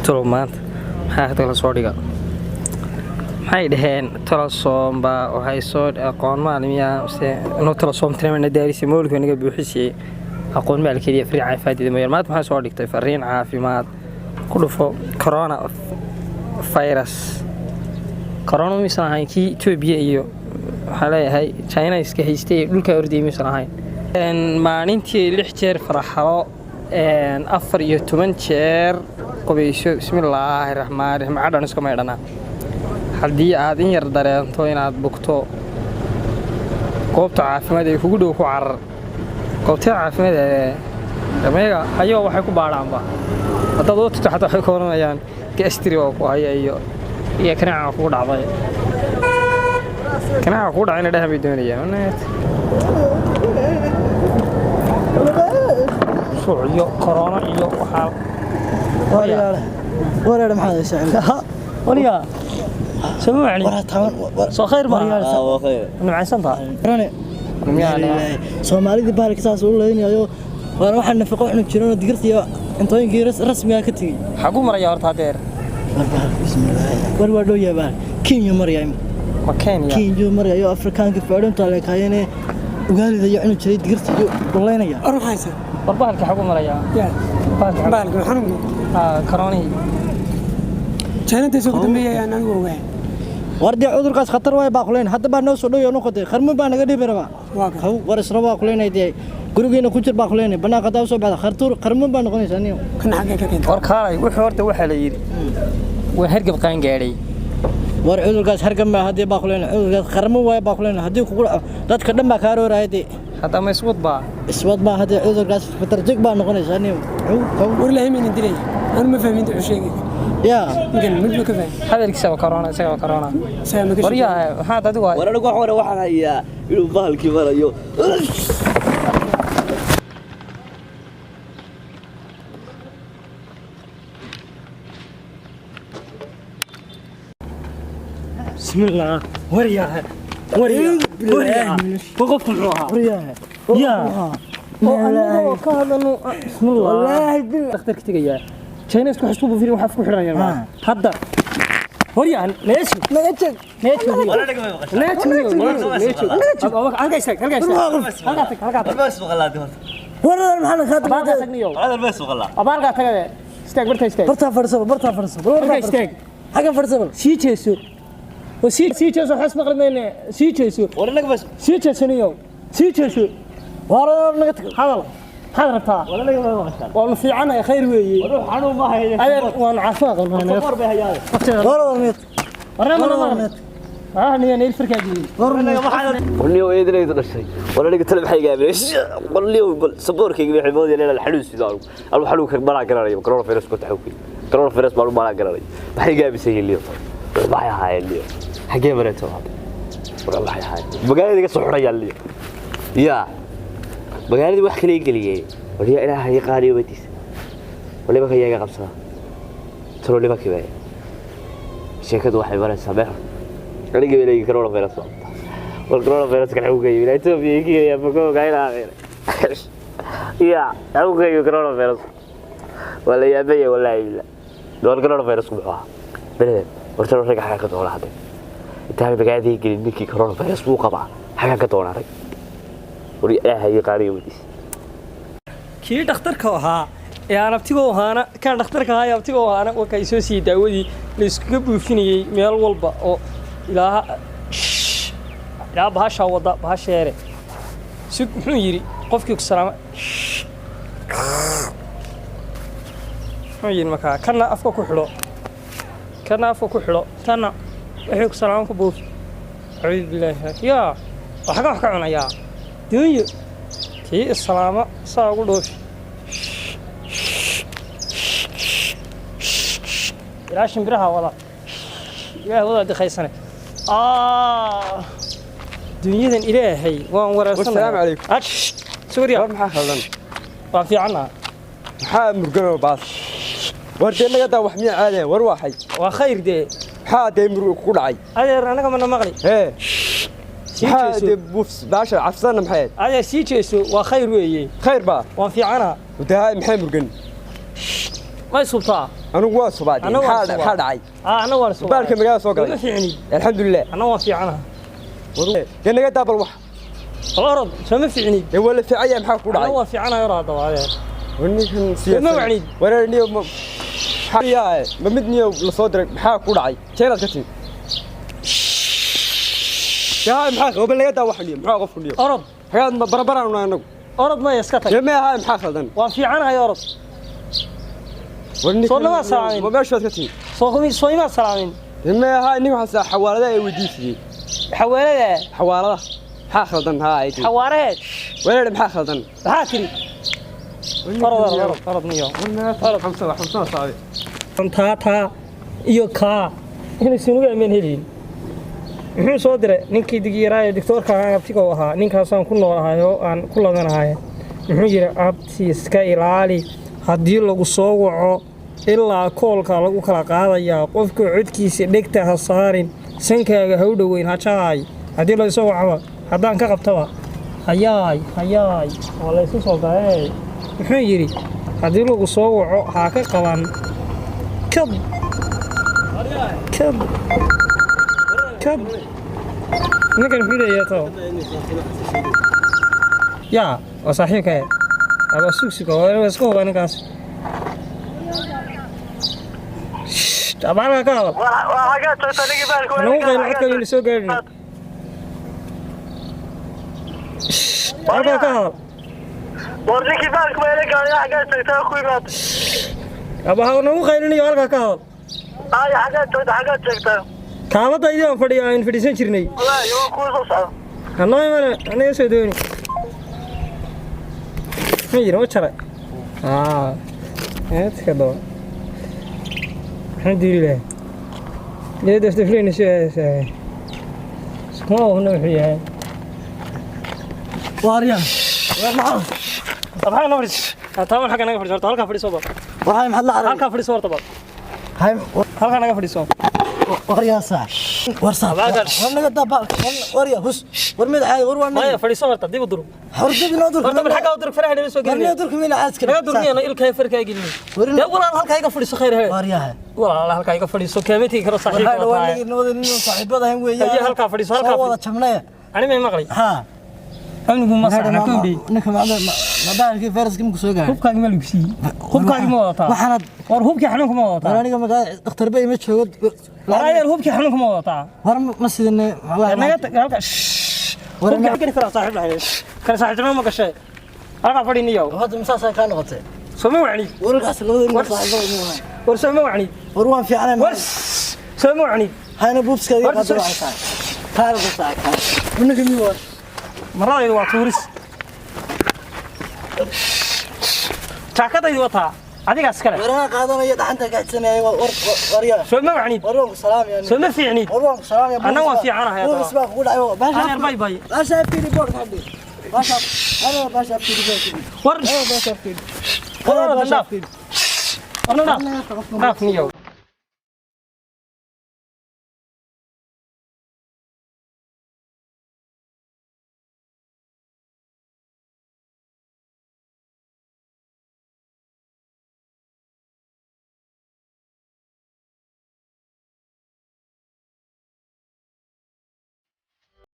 tolo maanta maxaa kala soo dhiga maxay dhaheen tolo soomba waxay soo aqoon maalmiya inuu tolo soomtana daarisi moolka aniga buuxisay aqoon maalkeedii fariic caafimaad ma maanta maxaa soo dhigtay fariin caafimaad ku dhufo corona corona misan ahayn kii Ethiopia iyo waxa leeyahay China iska haystay dhulka ordiyay misan ahayn maalintii 6 jeer faraxalo 14 jeer qobeyso bismillaahir rahmaanir rahiim cadaan iska meedhana hadii aad in yar dareento inaad bugto goobta caafimaad ay kugu dhow ku carar goobta caafimaad ameega ayo waxay ku baaraanba hadda doodto xataa waxay koonayaan gastri oo ku haya iyo kanaaca ku dhacday kanaaca ku dhacayna dhahay doonayaan iyo corona iyo waxa ولا محمد سعيد وليا سمو علي سو خير ما خير معسنتا يعني Soomaalida baalka saas u leeyahay waan waxaan nafaqo xun jirno digirtiyo intooyinkii rasmiga ka tagay xagu maraya horta hadeer war wado yaabaan Kenya maraya ma Kenya maraya Afrikaanka fadhanta la kaayeen ugaalida iyo inuu jiray digirtiyo dhaleynaya arxaysa barbahalka xagu maraya baalka xanuun corona China soo dambeeyay anagu ogaa wardi cudurkaas khatar way baaqleen hadda baa noo soo dhaw iyo noqotay qarmo baa naga dhibiraba war israba baaqleenayday gurigeena ku jir baaqleen banaanka daa soo baxda khartuur qarmo baa noqonaysa aniyo kan xagga ka keenay war kaalay wuxuu horta waxa la yiri waa hergab qaan gaaray war cudurkaas hergab ma hadii baaqleen cudurkaas qarmo way baaqleen hadii ku dadka dhan baa ka roorayday hadda ma iswad baa hadii cudurkaas fatarjig baa noqonaysa aniyo war la himin dilay aan ma fahmin wuxuu sheegay يا ممكن مش كذا هذا اللي سوى كورونا وريا هذا دواء ولا نقول حوار واحد هي يبال كبار يو بسم الله وريا وقف الروحة وريا يا والله كهذا بسم الله والله دكتور كتير Chinese ku xisbu fiirin waxa ku xiranayaan hadda horiyaan leeso wala dhaga halka bas waqalaad wala maxaa ka abaalka tagniyo hada bas waqala abaalka tagade istaag barta farsamo istaag xaga farsamo sii jeeso sii jeeso xis maqlameene sii jeeso wala dhaga bas sii jeesaniyo sii jeeso wala naga tag hadal حضرتها ولا لا ما شاء الله والله في عنا خير وي روح حنو ما هي وانا عفاق صفر بها يا ولا ميت ورنا هني انا الفرقه دي ولا ما حد قولي ويدري دشي ولا لقيت تلب حيقه قولي صبورك يبي حبود يا الحلوس سيدار الحلو كبر قراري كورونا فيروس كنت حوكي كورونا فيروس ما قراري حيقه بيسي اللي ما هي اللي حقي مرته والله هاي بقايد صحريه اللي يا magaaladii wax kale galiyay waliya ilaahay qaaliyo wadiis waliba ka yaga qabsada trooliba kibay sheekadu waxay baraysaa beer aniga weelay corona virus wal corona virus ka xogay ilaa Ethiopia iyo bago gaayla ya xogay corona virus wala yaabay wallahi illa door corona virus ku baxaa bale warta raga xaqa ka doonaa inta magaaladii galin ninkii corona virus uu qabaa xaqa ka doonaa وريها قاري وديس كي دكتورك ahaa ee arabtigo ahaana ka dhakhtarka ahaa arabtigo ahaana oo kay soo sii daawadii la isku buufinayay meel walba oo ilaa bahasha wada bahasheere si wuxuu yiri qofkii ku salaama ayeen markaa kana afka ku xiro tana wuxuu ku salaam ku buuf aad billahi ya waxa ka cunaya دنيا كي السلامة ساقول دوش لاشين برها والله يا والله دي خيسنة دنيا ذن إلهي وان ورسنا السلام عليكم سوريا ما خلنا ما في عنا مرقنا بعض وردنا قد وحمي عليه وروحي وخير دي حاد يمرق كل عي أنا كمان مغلي إيه هذا بوفس باشا عفسنا محيد هذا سيتشيسو وخير ويه خير بقى وان في عنا وده محي مرقن ما يصبتها أنا واصل بعدين أنا واصل. هذا عاي أنا وارسو بالك مجال سوق ما فيعني الحمد لله أنا وافي عنها كنا قد دابل وح الأرض شو ما فيعني ولا في عيا محاك أنا وراي وافي عنها يرى هذا وني كان سياسة ما وعنيد. ولا نيو حياة ما مدني لصدرك محاك وراي شيء كتير يا هاي محاك وبلا قد واحد اليوم محاك وفي اليوم أرض حياة بربرة ونا أرض ما يسكتك يا ما هاي محاك هذا وافي عنها يا أرض صورنا ما سلامين. ما شو كتير صوي ما سلامين يا ما هاي نيو حسا حوالة وديسي حوالي حوالة محاك هذا هاي حوارات ولا محاك هذا هاكري أرض نيو خمسة صعبة taa iyo kaa inay sunuga ameen helin wuxuu soo diray ninkii digiraayo doctorka abtiga ahaa ninkaas aan ku noolahay oo aan ku ladanahay wuxuu yiri abti iska ilaali hadii lagu soo waco ilaa koolka lagu kala qaadaya qofka codkiisa dhegta ha saarin sankaaga ha u dhaweyn ha jaay hadii la soo waco hadaan ka qabtaba hayaay wala isu soo gaay wuxuu yiri hadii lagu soo waco ha ka qaban كب نقدر فيديو يا تو يا وصحيح كه أبغى سوق ولا بس كه أنا كاس أبغى كه أنا مو غير أكل اللي سوق قرني أبغى كه ورنيكي بالك ما لك يا حاجات تاخوي بعد أبغى أنا مو غير اللي يالك كه هاي حاجات شكتها كابت أيام فدي أين فدي سنشرني والله يوم كويس صعب أنا يسويني ميجي ما ترى هات كذا الحمد لله ليه دفتفلين شيء ما هو هنا فيها واريان طب هاي نفرش طبعا حاجة نفرش صورت هالك فري صور وهاي محل عربي هالك فري صور طبعا هاي هالك نفرش صور واريان صح ورصة وانا قد دابا واريان هس ورميد عادي ما وروانا فري صور تدي بدرو حرد بنادر طب الحاجة ودرك فرح اللي بيسوي ورني ادرك من عسكر لا درني أنا إلك هاي فرق هاي قلني لا والله هالك هاي فري خير هاي واريان والله هالك هاي فري صور كميتي كرا صحيح هاي وانا نود صاحبها هم ويا هي هالك فري صور والله هالك تمنيه أنا ما مغري ها أنا ما صار كودي انك ما بعرف كيف فارس كم سوق هوب كاغي ما لبسي هوب كاغي ما وطا waxaana war hubki xanuunka ma wata aniga maga dhakhtar bay ma joogo ayar hubki xanuunka ma wata war ma sidane naga halka hubki xanuunka fara saaxiib lahayd kala saaxiibtimo ma gashay halka fadhiniyo hada masaasa ka noqotay soo ma wacni warkaas labada saaxiibo war soo ma wacni war waan fiicnaa war soo ma wacni hayna buubska iyo qadar waxay tahay saaka unaga mi war maradaydu waa tuuris jaakadaydu wataa adigaas kale warana qaadanaya dhaxanta gaacsanay warya soo ma wacni warwanku salaam yani soo ma fiicni warwanku salaam yani ana waa fiicanahay buu isbaa ku dhacayo baasha bay bay baasha fiiri board hadii baasha fiiri board war baasha fiiri war naaf niyo